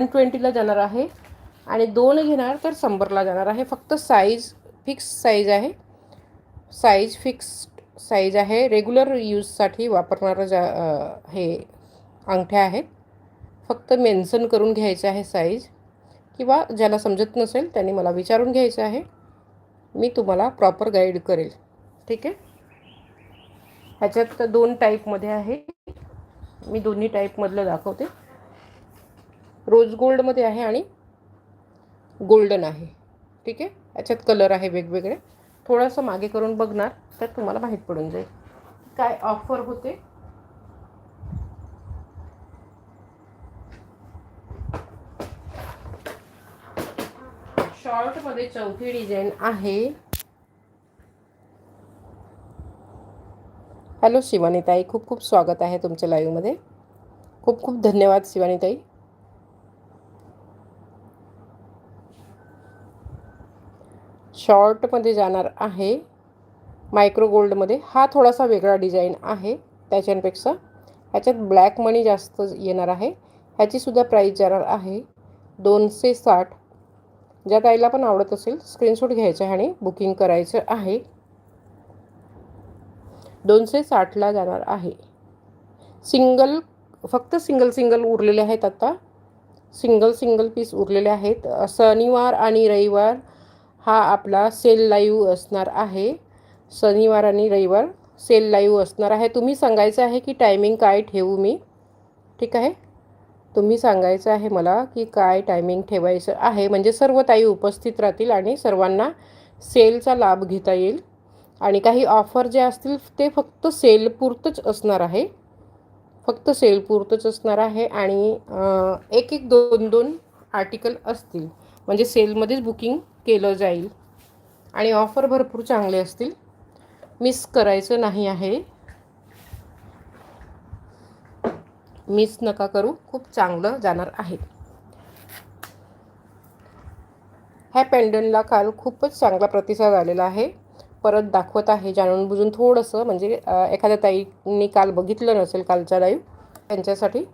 120ला जाणार आहे आणि 2 घेणार तर 100ला जाणार आहे. फक्त साईज फिक्स साईज आहे. साईज फिक्स्ड साईज आहे. रेग्युलर यूजसाठी वापरणारं हे अंगठ्या आहेत. फक्त मेन्शन करून घ्यायचं आहे साईज, किंवा ज्याला समजत नसेल त्यांनी मला विचारून घ्यायचं आहे. मी तुम्हाला प्रॉपर गाईड करेल. ठीक आहे. ह्याच्यात 2 टाईपमध्ये आहे. मी दोन्ही टाईपमधलं दाखवते. रोज गोल्डमध्ये आहे आणि गोल्डन आहे. ठीक आहे. याच्यात कलर आहे वेगवेगळे. थोडंसं मागे करून बघणार तर तुम्हाला माहीत पडून जाईल काय ऑफर होते. शॉर्टमध्ये 4थी डिझाईन आहे. हॅलो शिवानीताई, खूप खूप स्वागत आहे तुमच्या लाईव्हमध्ये. खूप खूप धन्यवाद शिवानीताई. शॉर्टमध्ये जाणार आहे मायक्रो गोल्डमध्ये. हा थोडासा वेगळा डिझाईन आहे त्याच्यापेक्षा. ह्याच्यात ब्लॅक मनी जास्त येणार आहे. ह्याचीसुद्धा प्राईस जाणार आहे 260. ज्या ताईला पण आवडत असेल स्क्रीनशॉट घ्यायचा आहे आणि बुकिंग करायचं आहे. 260ला जाणार आहे. फक्त सिंगल उरलेले आहेत. आता सिंगल पीस उरलेले आहेत. शनिवार आणि रविवार हा आपला सेल लाईव्ह असणार आहे. शनिवार आणि रविवार सेल लाईव्ह असणार आहे. तुम्ही सांगायचं आहे की टायमिंग काय ठेवू मी. ठीक आहे. तुम्ही सांगायचं आहे मला की काय टायमिंग ठेवायचं आहे, म्हणजे सर्व ताई उपस्थित राहतील आणि सर्वांना सेलचा लाभ घेता येईल. आणि काही ऑफर जे असतील ते फक्त सेलपुरतंच असणार आहे. फक्त सेलपुरतंच असणार आहे. आणि 1-1, 2-2 आर्टिकल असतील, म्हणजे सेलमध्येच बुकिंग केलं जाईल. आणि ऑफर भरपूर चांगले असतील. मिस करायचं नाही आहे. मिस नका करू. खूप चांगलं जाणार आहे. ह्या पेंडनला काल खूपच चांगला प्रतिसाद आलेला आहे. परत दाखवत आहे जाणून बुजून थोडंसं, म्हणजे एखाद्या ताईंनी काल बघितलं नसेल कालचा लाईव्ह, त्यांच्यासाठी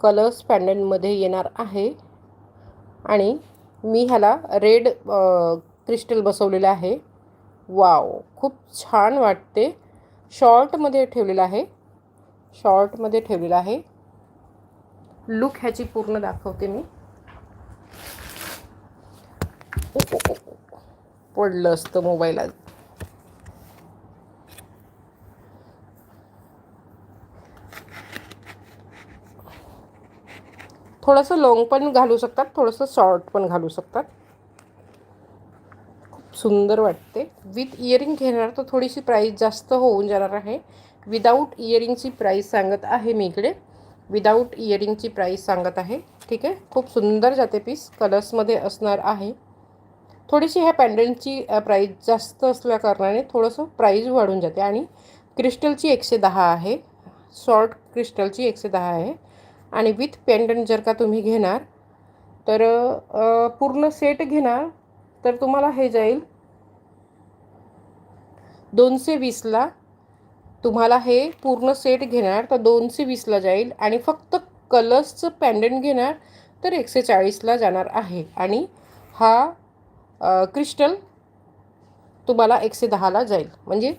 कलर्स पॅन्डनमध्ये येणार आहे. आणि मी ह्याला रेड क्रिस्टल बसवलेलं आहे. वाव, खूप छान वाटते. शॉर्टमध्ये ठेवलेला आहे. लुक ह्याची पूर्ण दाखवते मी. पडलं असतं मोबाईल आज. थोडंसं लॉंग पण घालू शकतात, थोडंसं शॉर्ट पण घालू शकतात. खूप सुंदर वाटते. विथ इयरिंग घेणार तर थोडीशी प्राईस जास्त होऊन जाणार आहे. विदाऊट इयरिंगची प्राईस सांगत आहे मी इकडे. विदाऊट इयरिंगची प्राईस सांगत आहे. ठीक आहे. खूप सुंदर जाते पीस. कलर्समध्ये असणार आहे. थोडीशी ह्या पॅन्डलची प्राईस जास्त असल्या कारणाने थोडंसं प्राईज वाढून जाते. आणि क्रिस्टलची 110 आहे. शॉर्ट क्रिस्टलची 110 आहे. आणि विथ पेंडंट जर का तुम्ही घेणार तर पूर्ण सेट घेणार तर तुम्हाला हे जाईल 220ला. तुम्हाला हे पूर्ण सेट घेणार तर 220ला जाईल. आणि फक्त कलर्सचं पेंडंट घेणार तर 140ला जाणार आहे. आणि हा क्रिस्टल तुम्हाला 110ला जाईल. म्हणजे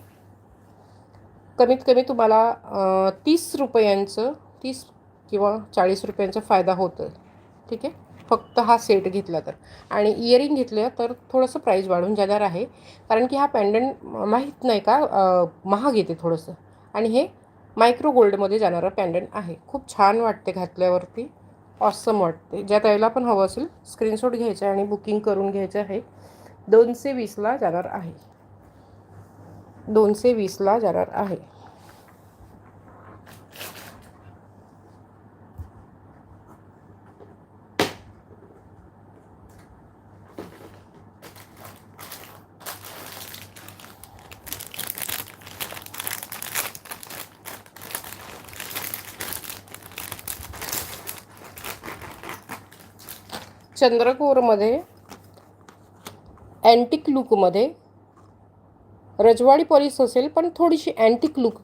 कमीत कमी तुम्हाला 30 किंवा 40 रुपयांचा फायदा होतो. ठीक आहे. फक्त हा सेट घेतला तर. आणि इयरिंग घेतलं तर थोडंसं प्राईस वाढून जाणार आहे. कारण की हा पॅन्डंट माहीत नाही का महाग येते थोडंसं. आणि हे मायक्रो गोल्डमध्ये जाणारं पॅन्डंट आहे. खूप छान वाटते घातल्यावरती. ऑसम वाटते. ज्या ताईला पण हवं असेल स्क्रीनशॉट घ्यायचा आणि बुकिंग करून घ्यायचं आहे. 220ला जाणार आहे. 220ला जाणार आहे. चंद्रकोरमध्ये अँटिक लुकमध्ये रजवाडी पॉलिश असेल, पण थोडीशी अँटिक लुक